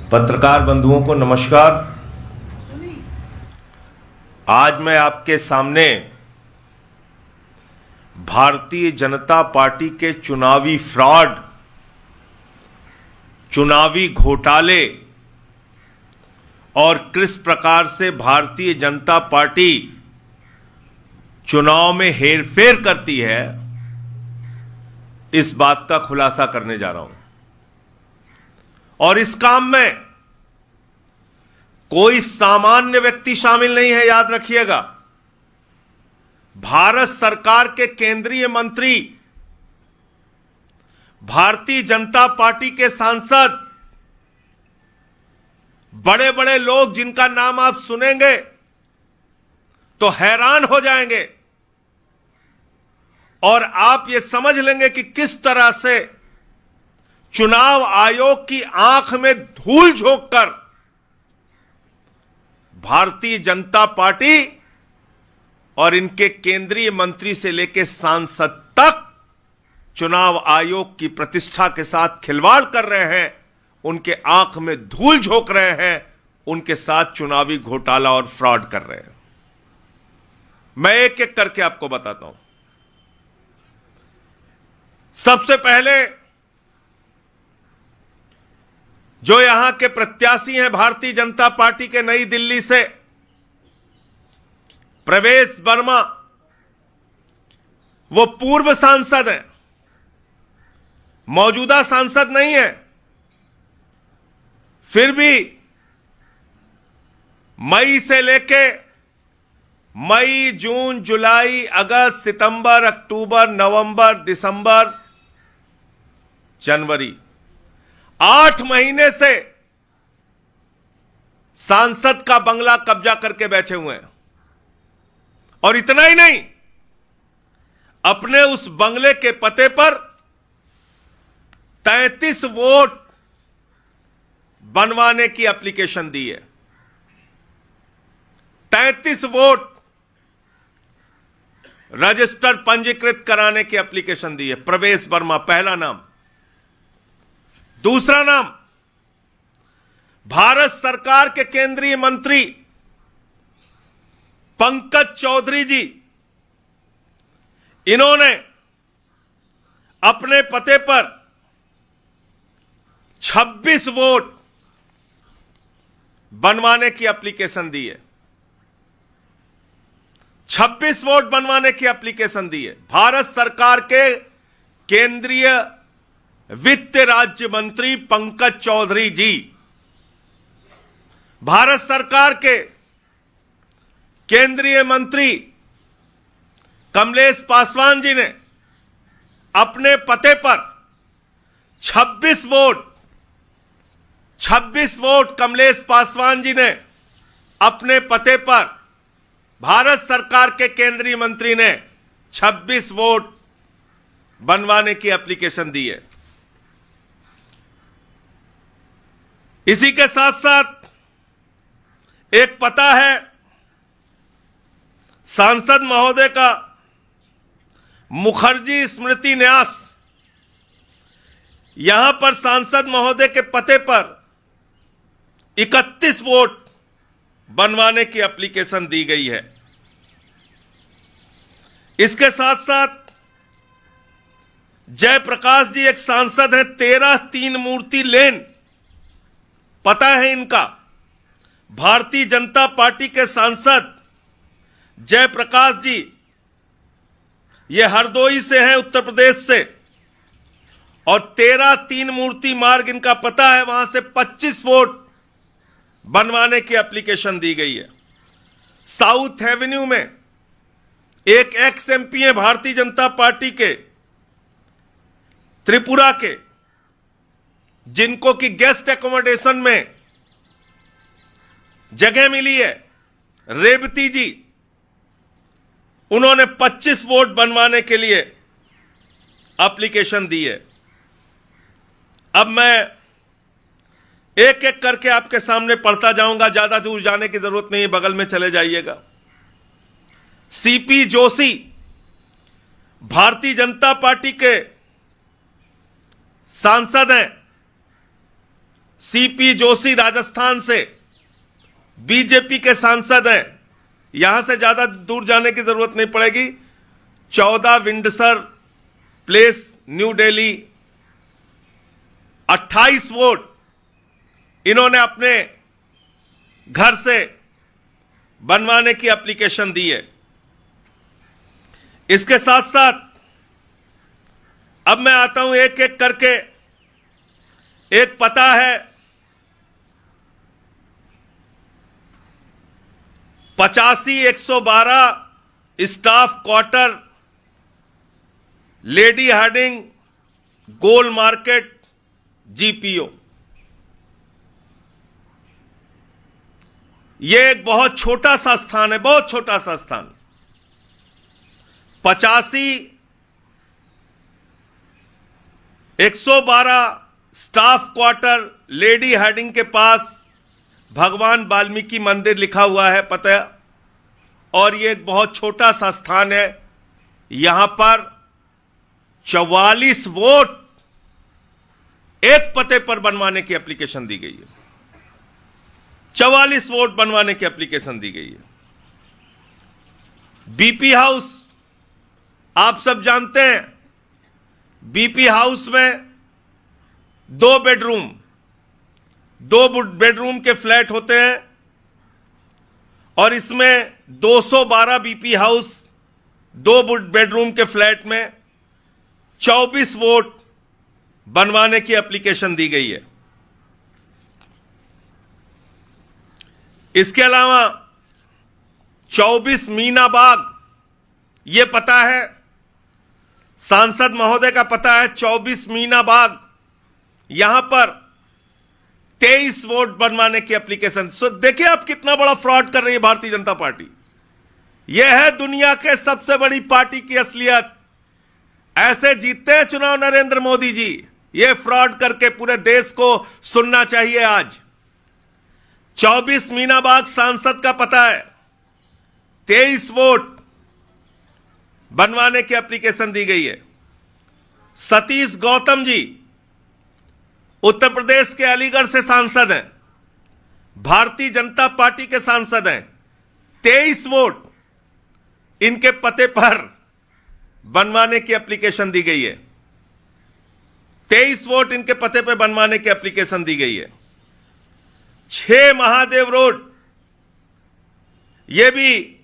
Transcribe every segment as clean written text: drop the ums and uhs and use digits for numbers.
पत्रकार बंधुओं को नमस्कार। आज मैं आपके सामने भारतीय जनता पार्टी के चुनावी फ्रॉड, चुनावी घोटाले और किस प्रकार से भारतीय जनता पार्टी चुनाव में हेरफेर करती है, इस बात का खुलासा करने जा रहा हूं। और इस काम में कोई सामान्य व्यक्ति शामिल नहीं है, याद रखिएगा। भारत सरकार के केंद्रीय मंत्री, भारतीय जनता पार्टी के सांसद, बड़े बड़े लोग जिनका नाम आप सुनेंगे तो हैरान हो जाएंगे और आप ये समझ लेंगे कि किस तरह से चुनाव आयोग की आंख में धूल झोंककर भारतीय जनता पार्टी और इनके केंद्रीय मंत्री से लेकर सांसद तक चुनाव आयोग की प्रतिष्ठा के साथ खिलवाड़ कर रहे हैं, उनके आंख में धूल झोंक रहे हैं, उनके साथ चुनावी घोटाला और फ्रॉड कर रहे हैं। मैं एक एक करके आपको बताता हूं। सबसे पहले जो यहां के प्रत्याशी हैं भारतीय जनता पार्टी के नई दिल्ली से, प्रवेश वर्मा, वो पूर्व सांसद हैं, मौजूदा सांसद नहीं है। फिर भी मई से लेके मई, जून, जुलाई, अगस्त, सितंबर, अक्टूबर, नवंबर, दिसंबर, जनवरी, 8 महीने से सांसद का बंगला कब्जा करके बैठे हुए हैं। और इतना ही नहीं, अपने उस बंगले के पते पर 33 वोट बनवाने की एप्लीकेशन दी है। 33 वोट रजिस्टर पंजीकृत कराने की एप्लीकेशन दी है। प्रवेश वर्मा पहला नाम। दूसरा नाम, भारत सरकार के केंद्रीय मंत्री पंकज चौधरी जी, इन्होंने अपने पते पर 26 वोट बनवाने की एप्लीकेशन दी है। 26 वोट बनवाने की एप्लीकेशन दी है। भारत सरकार के केंद्रीय वित्त राज्य मंत्री पंकज चौधरी जी, भारत सरकार के केंद्रीय मंत्री कमलेश पासवान जी ने अपने पते पर 26 वोट कमलेश पासवान जी ने अपने पते पर, भारत सरकार के केंद्रीय मंत्री ने 26 वोट बनवाने की एप्लीकेशन दी है। इसी के साथ साथ एक पता है सांसद महोदय का, मुखर्जी स्मृति न्यास। यहां पर सांसद महोदय के पते पर 31 वोट बनवाने की एप्लीकेशन दी गई है। इसके साथ साथ जयप्रकाश जी एक सांसद हैं, 13 तीन मूर्ति लेन, पता है इनका। भारतीय जनता पार्टी के सांसद जयप्रकाश जी, ये हरदोई से हैं, उत्तर प्रदेश से, और 13 तीन मूर्ति मार्ग इनका पता है, वहां से 25 वोट बनवाने की एप्लीकेशन दी गई है। साउथ एवेन्यू में एक एक्स एमपी है भारतीय जनता पार्टी के, त्रिपुरा के, जिनको कि गेस्ट एकोमोडेशन में जगह मिली है, रेवती जी, उन्होंने 25 वोट बनवाने के लिए एप्लीकेशन दी है। अब मैं एक एक करके आपके सामने पढ़ता जाऊंगा, ज्यादा दूर जाने की जरूरत नहीं है, बगल में चले जाइएगा। सीपी जोशी भारतीय जनता पार्टी के सांसद हैं, सीपी जोशी राजस्थान से बीजेपी के सांसद हैं, यहां से ज्यादा दूर जाने की जरूरत नहीं पड़ेगी। 14 Windsor place, new Delhi, 28 vote इन्होंने अपने घर से बनवाने की एप्लीकेशन दी है। इसके साथ साथ अब मैं आता हूं एक एक करके। एक पता है 85-112 स्टाफ क्वार्टर, लेडी हार्डिंग, गोल मार्केट, जीपीओ। यह एक बहुत छोटा सा स्थान है, बहुत छोटा सा स्थान। 85-112 स्टाफ क्वार्टर, लेडी हार्डिंग के पास भगवान वाल्मीकि मंदिर लिखा हुआ है पता, और यह एक बहुत छोटा सा स्थान है। यहां पर 44 वोट एक पते पर बनवाने की एप्लीकेशन दी गई है। 44 वोट बनवाने की एप्लीकेशन दी गई है। बीपी हाउस आप सब जानते हैं, बीपी हाउस में 2 बेडरूम के फ्लैट होते हैं, और इसमें 212 बीपी हाउस 2 बेडरूम के फ्लैट में 24 वोट बनवाने की एप्लीकेशन दी गई है। इसके अलावा 24 मीना बाग, यह पता है, सांसद महोदय का पता है, 24 मीना बाग, यहां पर 23 वोट बनवाने की एप्लीकेशन। सो देखिए आप कितना बड़ा फ्रॉड कर रही है भारतीय जनता पार्टी। यह है दुनिया के सबसे बड़ी पार्टी की असलियत। ऐसे जीतते हैं चुनाव नरेंद्र मोदी जी। यह फ्रॉड करके पूरे देश को सुनना चाहिए आज। 24 मीना बाग सांसद का पता है, 23 वोट बनवाने की एप्लीकेशन दी गई है। सतीश गौतम जी उत्तर प्रदेश के अलीगढ़ से सांसद हैं, भारतीय जनता पार्टी के सांसद हैं। 23 वोट इनके पते पर बनवाने की एप्लीकेशन दी गई है। 23 वोट इनके पते पर बनवाने की एप्लीकेशन दी गई है। 6 महादेव रोड, यह भी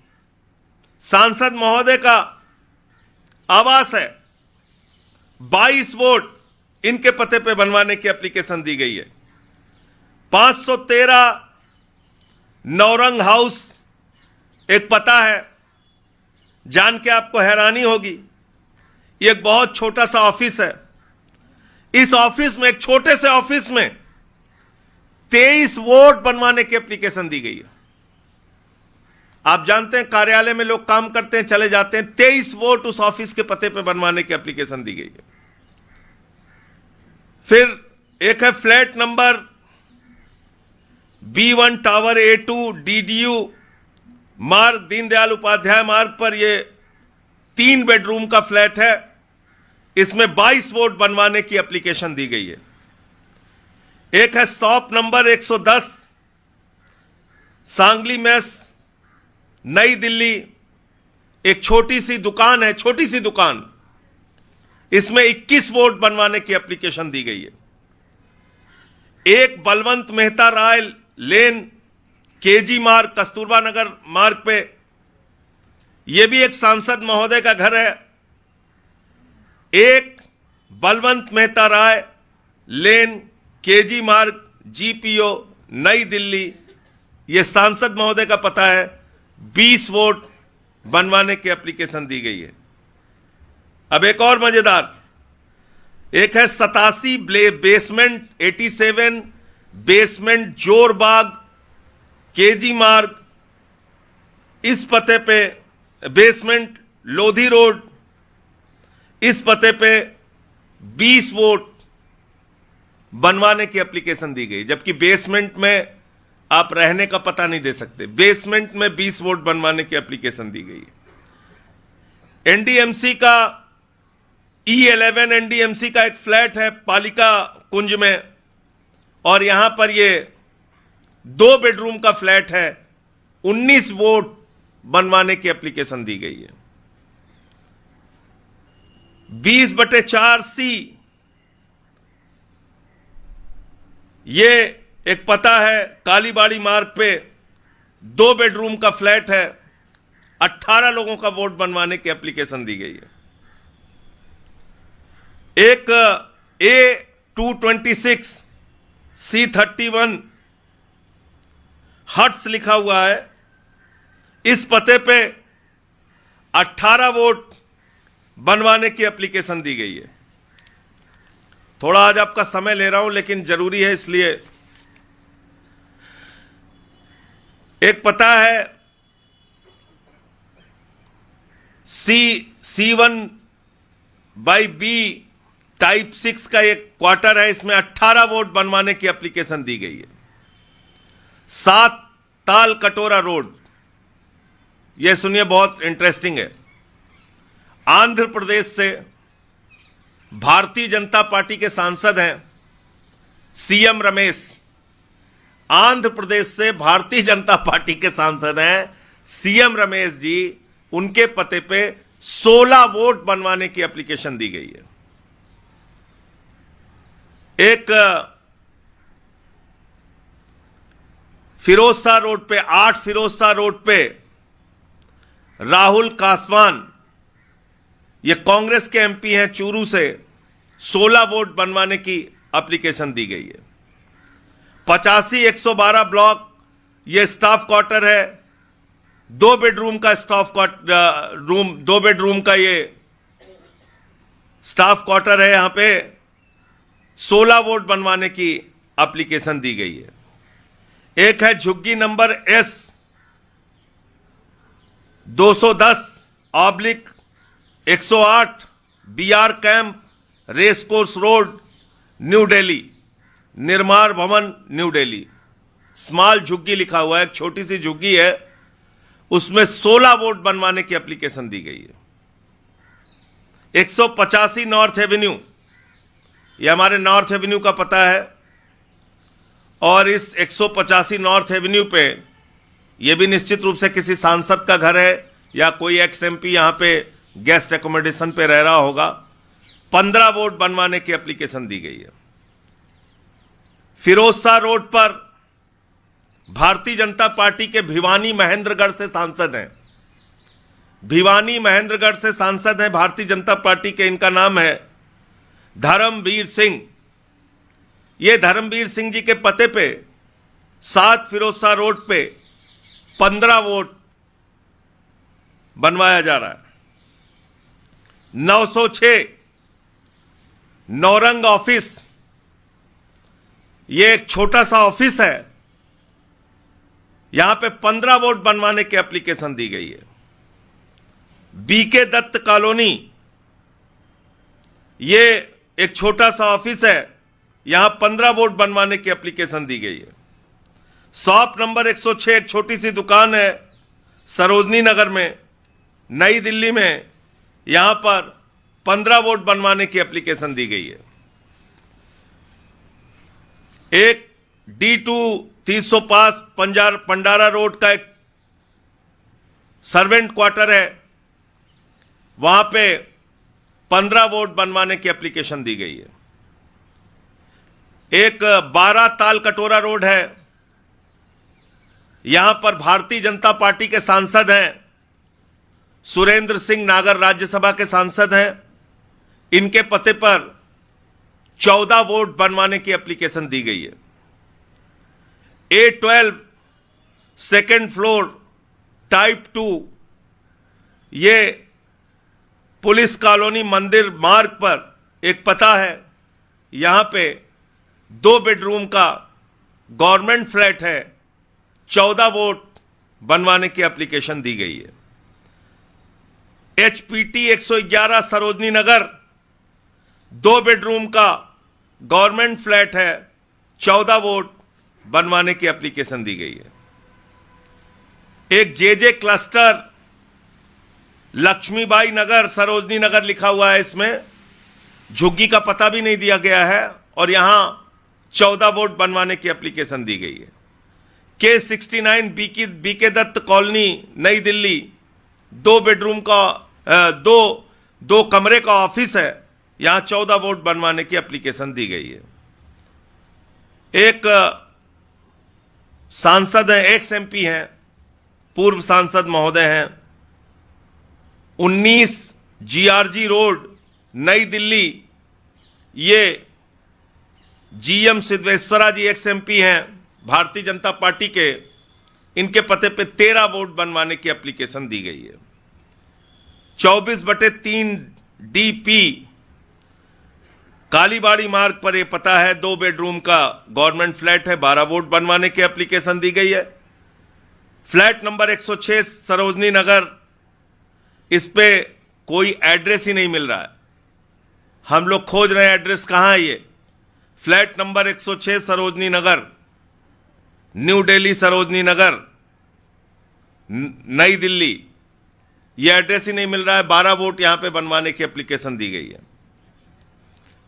सांसद महोदय का आवास है। 22 वोट इनके पते पे बनवाने की एप्लीकेशन दी गई है। 513 नौरंग हाउस, एक पता है, जान के आपको हैरानी होगी, ये एक बहुत छोटा सा ऑफिस है। इस ऑफिस में, एक छोटे से ऑफिस में 23 वोट बनवाने की एप्लीकेशन दी गई है। आप जानते हैं कार्यालय में लोग काम करते हैं, चले जाते हैं, 23 वोट उस ऑफिस के पते पे बनवाने की एप्लीकेशन दी गई है। फिर एक है flat number B1 tower A2 DDU मार्ग, दीनदयाल उपाध्याय मार्ग पर, यह 3 बेडरूम का फ्लैट है। इसमें 22 वोट बनवाने की एप्लीकेशन दी गई है। एक है शॉप नंबर 110 सांगली मेस, नई दिल्ली, एक छोटी सी दुकान है, छोटी सी दुकान, इसमें 21 वोट बनवाने की एप्लीकेशन दी गई है। एक बलवंत मेहता राय लेन, केजी मार्ग, कस्तूरबा नगर मार्ग पे, यह भी एक सांसद महोदय का घर है। एक बलवंत मेहता राय लेन, केजी मार्ग, जीपीओ, नई दिल्ली, यह सांसद महोदय का पता है। 20 वोट बनवाने की एप्लीकेशन दी गई है। अब एक और मजेदार, एक है 87 बेसमेंट 87 बेसमेंट जोरबाग, केजी मार्ग, इस पते पे बेसमेंट लोधी रोड, इस पते पे 20 वोट बनवाने की एप्लीकेशन दी गई। जबकि बेसमेंट में आप रहने का पता नहीं दे सकते, बेसमेंट में 20 वोट बनवाने की एप्लीकेशन दी गई है। एनडीएमसी का E11 एनडीएमसी का एक फ्लैट है पालिका कुंज में, और यहां पर ये 2 बेडरूम का फ्लैट है, 19 वोट बनवाने की एप्लीकेशन दी गई है। 20/4 सी ये एक पता है, कालीबाड़ी मार्ग पे 2 बेडरूम का फ्लैट है, 18 लोगों का वोट बनवाने की एप्लीकेशन दी गई है। एक A226 C31 हट्स लिखा हुआ है, इस पते पे 18 वोट बनवाने की एप्लीकेशन दी गई है। थोड़ा आज आपका समय ले रहा हूं, लेकिन जरूरी है इसलिए। एक पता है C1/B टाइप 6 का एक क्वार्टर है, इसमें 18 वोट बनवाने की एप्लीकेशन दी गई है। 7 ताल कटोरा रोड, यह सुनिए बहुत इंटरेस्टिंग है। आंध्र प्रदेश से भारतीय जनता पार्टी के सांसद हैं सीएम रमेश। आंध्र प्रदेश से भारतीय जनता पार्टी के सांसद हैं सीएम रमेश जी, उनके पते पे 16 वोट बनवाने की एप्लीकेशन दी गई है। एक फिरोज शाह रोड पे, 8 फिरोज शाह रोड पे राहुल कासवान, ये कांग्रेस के एमपी हैं चूरू से, 16 वोट बनवाने की एप्लीकेशन दी गई है। 85-112 ब्लॉक, ये स्टाफ क्वार्टर है, 2 बेडरूम का स्टाफ रूम, 2 बेडरूम का ये स्टाफ क्वार्टर है। यहां पे 16 वोट बनवाने की एप्लीकेशन दी गई है। एक है झुग्गी number S210/108 BR camp, race course road, new Delhi, Nirman Bhavan, new Delhi. Small झुग्गी लिखा हुआ है, एक छोटी सी झुग्गी है, उसमें 16 वोट बनवाने की एप्लीकेशन दी गई है। 185 नॉर्थ एवेन्यू, यह हमारे नॉर्थ एवेन्यू का पता है, और इस 185 नॉर्थ एवेन्यू पे यह भी निश्चित रूप से किसी सांसद का घर है या कोई एक्स एमपी यहां पे गेस्ट एकोमोडेशन पे रह रहा होगा। 15 वोट बनवाने की एप्लीकेशन दी गई है। फिरोज शाह रोड पर भारतीय जनता पार्टी के भिवानी महेंद्रगढ़ से सांसद हैं, भिवानी महेंद्रगढ़ से सांसद हैं भारतीय जनता पार्टी के, इनका नाम है धर्मवीर सिंह। ये धर्मवीर सिंह जी के पते पे 7 फिरोज शाह रोड पे 15 वोट बनवाया जा रहा है। 906 नौरंग ऑफिस, ये एक छोटा सा ऑफिस है, यहां पे 15 वोट बनवाने की एप्लीकेशन दी गई है। बीके दत्त कॉलोनी, ये एक छोटा सा ऑफिस है, यहां 15 वोट बनवाने की एप्लीकेशन दी गई है। शॉप नंबर 106, एक छोटी सी दुकान है सरोजनी नगर में, नई दिल्ली में, यहां पर 15 वोट बनवाने की एप्लीकेशन दी गई है। एक D2 305 पंडारा रोड का एक सर्वेंट क्वार्टर है, वहां पे 15 वोट बनवाने की एप्लीकेशन दी गई है। एक 12 ताल कटोरा रोड है, यहां पर भारतीय जनता पार्टी के सांसद हैं सुरेंद्र सिंह नागर, राज्यसभा के सांसद हैं, इनके पते पर 14 वोट बनवाने की एप्लीकेशन दी गई है। A12 सेकेंड फ्लोर टाइप 2, ये पुलिस कॉलोनी मंदिर मार्ग पर एक पता है, यहां पे 2 बेडरूम का गवर्नमेंट फ्लैट है, 14 वोट बनवाने की एप्लीकेशन दी गई है। HPT 111 सरोजनी नगर, 2 बेडरूम का गवर्नमेंट फ्लैट है, 14 वोट बनवाने की एप्लीकेशन दी गई है। एक JJ क्लस्टर लक्ष्मीबाई नगर सरोजनी नगर लिखा हुआ है, इसमें झुग्गी का पता भी नहीं दिया गया है, और यहां 14 वोट बनवाने की एप्लीकेशन दी गई है। K69 बीके दत्त कॉलोनी नई दिल्ली, 2 बेडरूम का दो कमरे का ऑफिस है, यहां 14 वोट बनवाने की एप्लीकेशन दी गई है। एक सांसद हैं, एक्स एमपी हैं, पूर्व सांसद महोदय हैं, 19 GRG रोड नई दिल्ली, ये GM सिद्धेश्वरा जी एक्स एमपी हैं भारतीय जनता पार्टी के, इनके पते पे 13 वोट बनवाने की एप्लीकेशन दी गई है। 24/3 DP कालीबाड़ी मार्ग पर यह पता है, 2 बेडरूम का गवर्नमेंट फ्लैट है, 12 वोट बनवाने की एप्लीकेशन दी गई है। फ्लैट नंबर 106 सरोजनी नगर, इस पे कोई एड्रेस ही नहीं मिल रहा है। हम लोग खोज रहे हैं एड्रेस कहां है। ये flat number 106 Sarojini Nagar, new Delhi Sarojini Nagar, नई दिल्ली, ये एड्रेस ही नहीं मिल रहा है। 12 वोट यहां पे बनवाने की एप्लीकेशन दी गई है।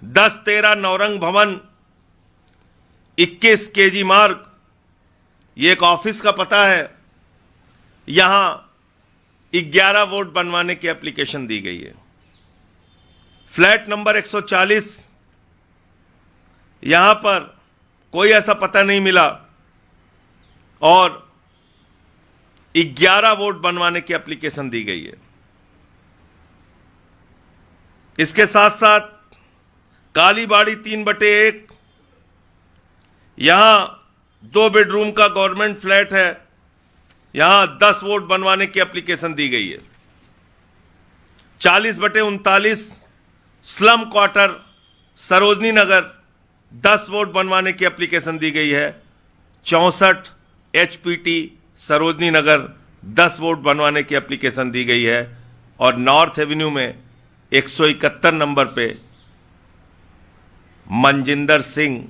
10-13 नौरंग भवन, 21 KG मार्ग, ये एक ऑफिस का पता है, यहां 11 वोट बनवाने की एप्लीकेशन दी गई है। फ्लैट नंबर 140, यहां पर कोई ऐसा पता नहीं मिला और 11 वोट बनवाने की एप्लीकेशन दी गई है। इसके साथ साथ कालीबाड़ी 3/1, यहां 2 बेडरूम का गवर्नमेंट फ्लैट है, यहां 10 वोट बनवाने की एप्लीकेशन दी गई है। 40/39 slum quarter Sarojini Nagar, 10 vote बनवाने की एप्लीकेशन दी गई है। 64 HPT सरोजनी नगर, 10 वोट बनवाने की एप्लीकेशन दी गई है। और नॉर्थ एवेन्यू में 171 नंबर पे मनजिंदर सिंह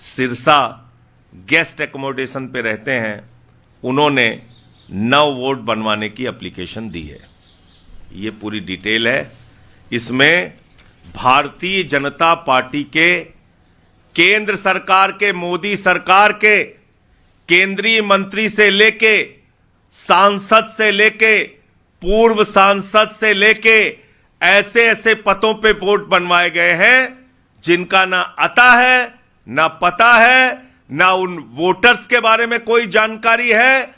सिरसा गेस्ट एकोमोडेशन पे रहते हैं, उन्होंने 9 वोट बनवाने की एप्लीकेशन दी है। ये पूरी डिटेल है। इसमें भारतीय जनता पार्टी के, केंद्र सरकार के, मोदी सरकार के केंद्रीय मंत्री से लेके, सांसद से लेके, पूर्व सांसद से लेके ऐसे ऐसे पदों पे वोट बनवाए गए हैं जिनका ना आता है, ना पता है, ना उन वोटर्स के बारे में कोई जानकारी है।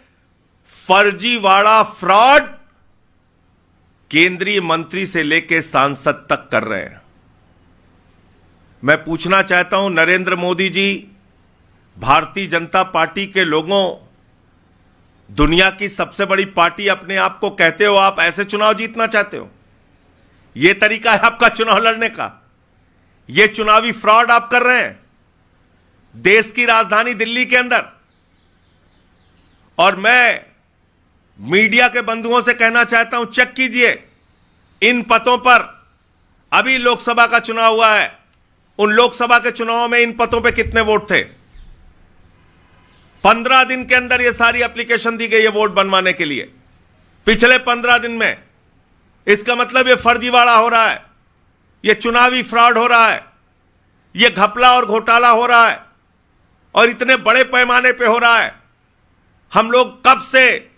फर्जीवाड़ा फ्रॉड केंद्रीय मंत्री से लेके सांसद तक कर रहे हैं। मैं पूछना चाहता हूं नरेंद्र मोदी जी, भारतीय जनता पार्टी के लोगों, दुनिया की सबसे बड़ी पार्टी अपने आप को कहते हो, आप ऐसे चुनाव जीतना चाहते हो? यह तरीका है आपका चुनाव लड़ने का? यह चुनावी फ्रॉड आप कर रहे हैं देश की राजधानी दिल्ली के अंदर। और मैं मीडिया के बंधुओं से कहना चाहता हूं, चेक कीजिए इन पदों पर। अभी लोकसभा का चुनाव हुआ है, उन लोकसभा के चुनावों में इन पदों पे कितने वोट थे? 15 दिन के अंदर ये सारी एप्लीकेशन दी गई है वोट बनवाने के लिए, पिछले 15 दिन में। इसका मतलब ये फर्जीवाड़ा हो रहा है, ये चुनावी फ्रॉड हो रहा है, ये घपला और घोटाला हो रहा है, और इतने बड़े पैमाने पे हो रहा है। हम लोग कब से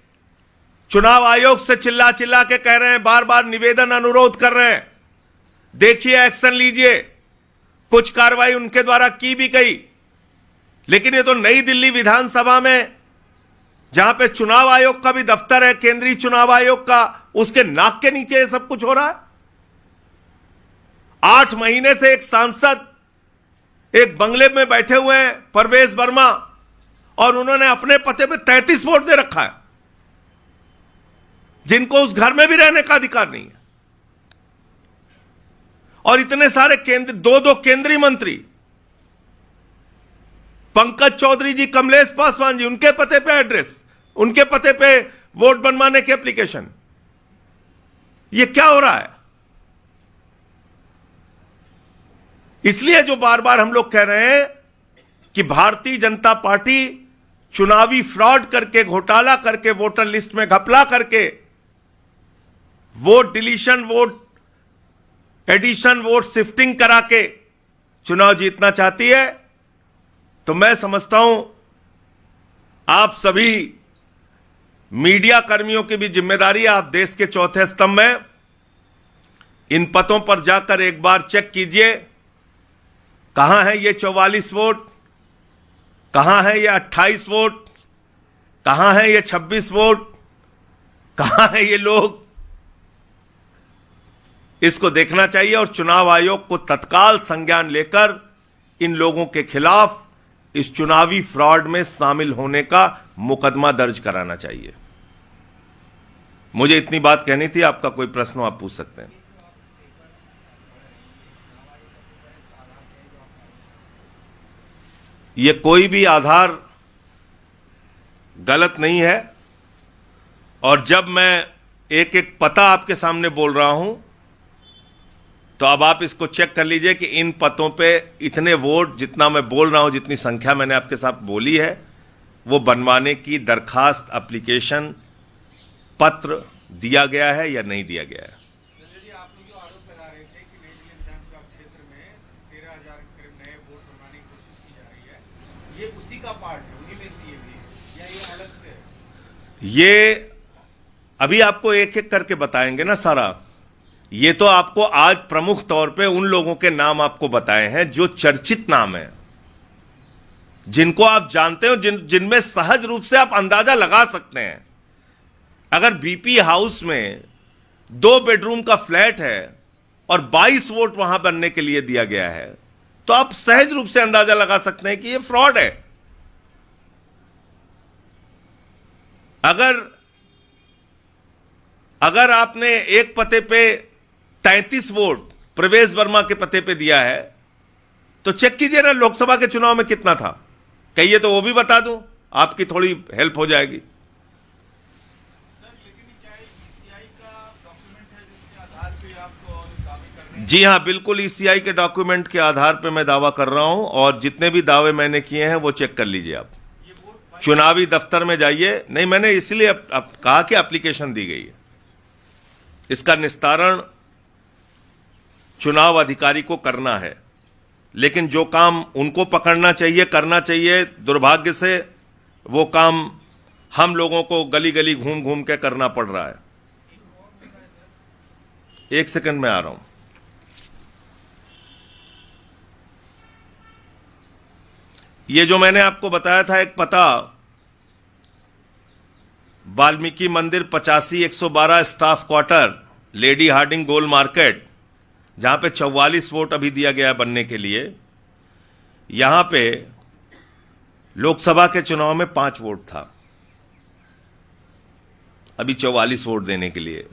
चुनाव आयोग से चिल्ला चिल्ला के कह रहे हैं, बार बार निवेदन अनुरोध कर रहे हैं, देखिए एक्शन लीजिए। कुछ कार्रवाई उनके द्वारा की भी गई, लेकिन ये तो नई दिल्ली विधानसभा में, जहां पे चुनाव आयोग का भी दफ्तर है, केंद्रीय चुनाव आयोग का, उसके नाक के नीचे ये सब कुछ हो रहा है। 8 महीने से एक सांसद एक बंगले में बैठे हुए हैं, परवेश वर्मा, और उन्होंने अपने पते पे 33 वोट दे रखा है, जिनको उस घर में भी रहने का अधिकार नहीं है। और इतने सारे दो केंद्रीय मंत्री, पंकज चौधरी जी, कमलेश पासवान जी, उनके पते पे एड्रेस, उनके पते पे वोट बनवाने की एप्लीकेशन। ये क्या हो रहा है? इसलिए जो बार बार हम लोग कह रहे हैं कि भारतीय जनता पार्टी चुनावी फ्रॉड करके, घोटाला करके, वोटर लिस्ट में घपला करके, vote deletion, vote addition, vote shifting करा के चुनाव जीतना चाहती है। तो मैं समझता हूं आप सभी मीडिया कर्मियों की भी जिम्मेदारी है। आप देश के चौथे स्तंभ में, इन पतों पर जाकर एक बार चेक कीजिए, कहां है ये 44 वोट, कहां है ये 28 वोट, कहां है ये 26 वोट, कहां है ये लोग। इसको देखना चाहिए और चुनाव आयोग को तत्काल संज्ञान लेकर इन लोगों के खिलाफ इस चुनावी फ्रॉड में शामिल होने का मुकदमा दर्ज कराना चाहिए। मुझे इतनी बात कहनी थी। आपका कोई प्रश्न आप पूछ सकते हैं। ये कोई भी आधार गलत नहीं है, और जब मैं एक एक पता आपके सामने बोल रहा हूं तो अब आप इसको चेक कर लीजिए कि इन पतों पे इतने वोट, जितना मैं बोल रहा हूं, जितनी संख्या मैंने आपके साथ बोली है, वो बनवाने की दरखास्त, एप्लीकेशन, पत्र दिया गया है या नहीं दिया गया है। आप लोग जो आरोप लगा रहे थे कि नई दिल्ली विधानसभा क्षेत्र में 13,000 करीब नए वोट बनवाने की कोशिश की जा रही है, ये उसी का पार्ट है, उन्हीं में से ये भी है या ये अलग से है? ये अभी आपको एक एक करके बताएंगे ना सारा। ये तो आपको आज प्रमुख तौर पे उन लोगों के नाम आपको बताए हैं जो चर्चित नाम है, जिनको आप जानते हो, जिनमें सहज रूप से आप अंदाजा लगा सकते हैं। अगर बीपी हाउस में 2 बेडरूम का फ्लैट है और 22 वोट वहां बनने के लिए दिया गया है, तो आप सहज रूप से अंदाजा लगा सकते हैं कि यह फ्रॉड है। अगर आपने एक पते पे 33 वोट प्रवेश वर्मा के पते पे दिया है, तो चेक कीजिए ना लोकसभा के चुनाव में कितना था। कहिए तो वो भी बता दूं, आपकी थोड़ी हेल्प हो जाएगी। सर, लेकिन क्या ईसीआई का डॉक्यूमेंट है जिसके आधार पे आपको दावे कर रहे हैं? जी हां, बिल्कुल ईसीआई के डॉक्यूमेंट के आधार पे मैं दावा कर रहा हूं, और जितने भी दावे मैंने किए हैं वो चेक कर लीजिए आप। चुनावी दफ्तर में जाइए। नहीं, मैंने इसलिए अब कहा कि एप्लीकेशन दी गई है, इसका निस्तारण चुनाव अधिकारी को करना है, लेकिन जो काम उनको पकड़ना चाहिए, करना चाहिए, दुर्भाग्य से वो काम हम लोगों को गली गली घूम घूम के करना पड़ रहा है। एक सेकंड में आ रहा हूं। ये जो मैंने आपको बताया था एक पता, वाल्मीकि मंदिर 85-112 स्टाफ क्वार्टर, लेडी हार्डिंग गोल मार्केट, जहां पे 44 वोट अभी दिया गया बनने के लिए। यहां पे लोकसभा के चुनाव में 5 वोट था, अभी 44 वोट देने के लिए।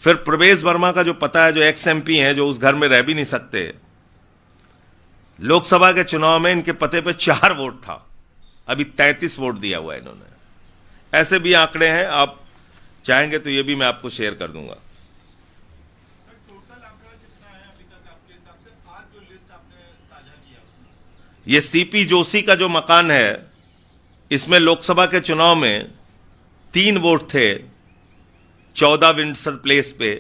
फिर प्रवेश वर्मा का जो पता है, जो एक्स एमपी हैं, जो उस घर में रह भी नहीं सकते, लोकसभा के चुनाव में इनके पते पे 4 वोट था, अभी 33 वोट दिया हुआ है इन्होंने। ऐसे भी आंकड़े हैं, आप चाहेंगे तो ये भी मैं आपको शेयर कर दूंगा। टोटल आंकड़ा कितना है अभी तक आपके हिसाब से? आज जो लिस्ट आपने साझा किया उसमें ये सीपी जोशी का जो मकान है, इसमें लोकसभा के चुनाव में 3 वोट थे 14 विंडसर प्लेस पे,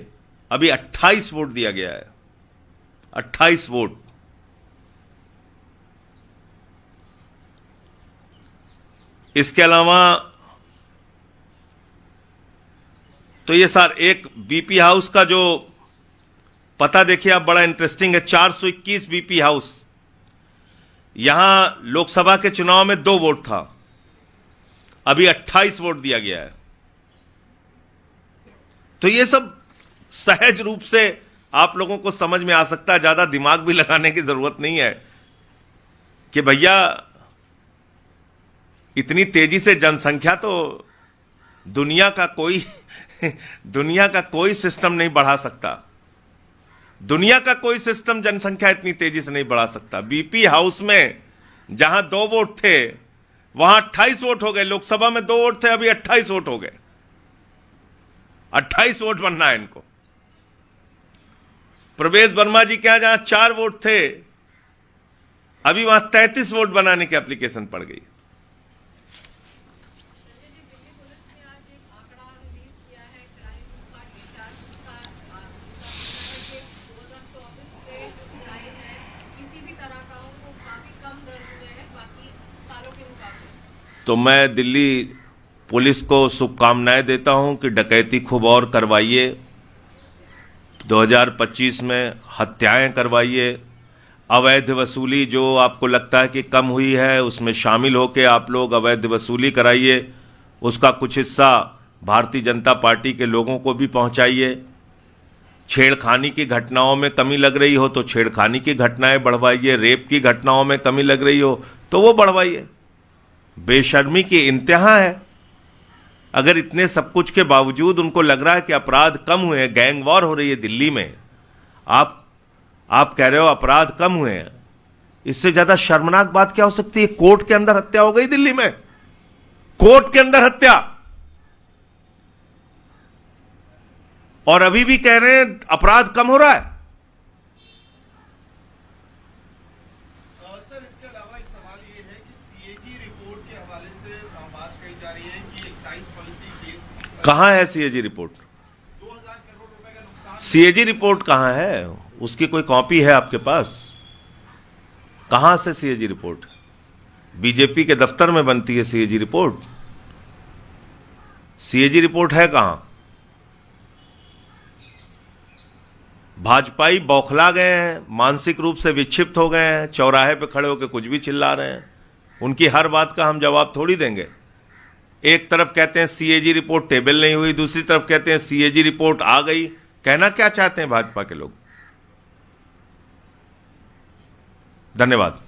अभी 28 वोट दिया गया है। 28 वोट। इसके अलावा तो ये सर एक बीपी हाउस का जो पता देखिए आप, बड़ा इंटरेस्टिंग है। 421 बीपी हाउस, यहां लोकसभा के चुनाव में 2 वोट था, अभी 28 वोट दिया गया है। तो ये सब सहज रूप से आप लोगों को समझ में आ सकता है, ज्यादा दिमाग भी लगाने की जरूरत नहीं है कि भैया इतनी तेजी से जनसंख्या तो दुनिया का कोई सिस्टम नहीं बढ़ा सकता। दुनिया का कोई सिस्टम जनसंख्या इतनी तेजी से नहीं बढ़ा सकता। बीपी हाउस में जहां 2 वोट थे, वहां 28 वोट हो गए। लोकसभा में 2 वोट थे, अभी 28 वोट हो गए। 28 वोट बनना है इनको। प्रवेश वर्मा जी के यहां जहां 4 वोट थे, अभी वहां 33 वोट बनाने की एप्लीकेशन पड़ गई। तो मैं दिल्ली पुलिस को शुभकामनाएं देता हूं कि डकैती खूब और करवाइए, 2025 में हत्याएं करवाइए, अवैध वसूली जो आपको लगता है कि कम हुई है उसमें शामिल होकर आप लोग अवैध वसूली कराइए, उसका कुछ हिस्सा भारतीय जनता पार्टी के लोगों को भी पहुंचाइए। छेड़खानी की घटनाओं में कमी लग रही हो तो छेड़खानी की घटनाएं बढ़वाइए, रेप की घटनाओं में कमी लग रही हो तो वो बढ़वाइए। बेशर्मी की इंतहा है। अगर इतने सब कुछ के बावजूद उनको लग रहा है कि अपराध कम हुए हैं, गैंग वॉर हो रही है दिल्ली में, आप कह रहे हो अपराध कम हुए हैं, इससे ज्यादा शर्मनाक बात क्या हो सकती है? कोर्ट के अंदर हत्या हो गई दिल्ली में, कोर्ट के अंदर हत्या, और अभी भी कह रहे हैं अपराध कम हो रहा है। सर, इसके अलावा एक सवाल ये है कि सीएजी रिपोर्ट के हवाले से बात कही जा रही है कि एक्साइज पॉलिसी केस कहां है सीएजी रिपोर्ट? 2000 करोड़ रुपए का नुकसान। सीएजी रिपोर्ट कहां है? उसकी कोई कॉपी है आपके पास? कहां से सीएजी रिपोर्ट? बीजेपी के दफ्तर में बनती है सीएजी रिपोर्ट। सीएजी रिपोर्ट है कहां? भाजपाई बौखला गए हैं, मानसिक रूप से विक्षिप्त हो गए हैं, चौराहे पे खड़े होकर कुछ भी चिल्ला रहे हैं। उनकी हर बात का हम जवाब थोड़ी देंगे। एक तरफ कहते हैं सीएजी रिपोर्ट टेबल नहीं हुई, दूसरी तरफ कहते हैं सीएजी रिपोर्ट आ गई। कहना क्या चाहते हैं भाजपा के लोग? धन्यवाद।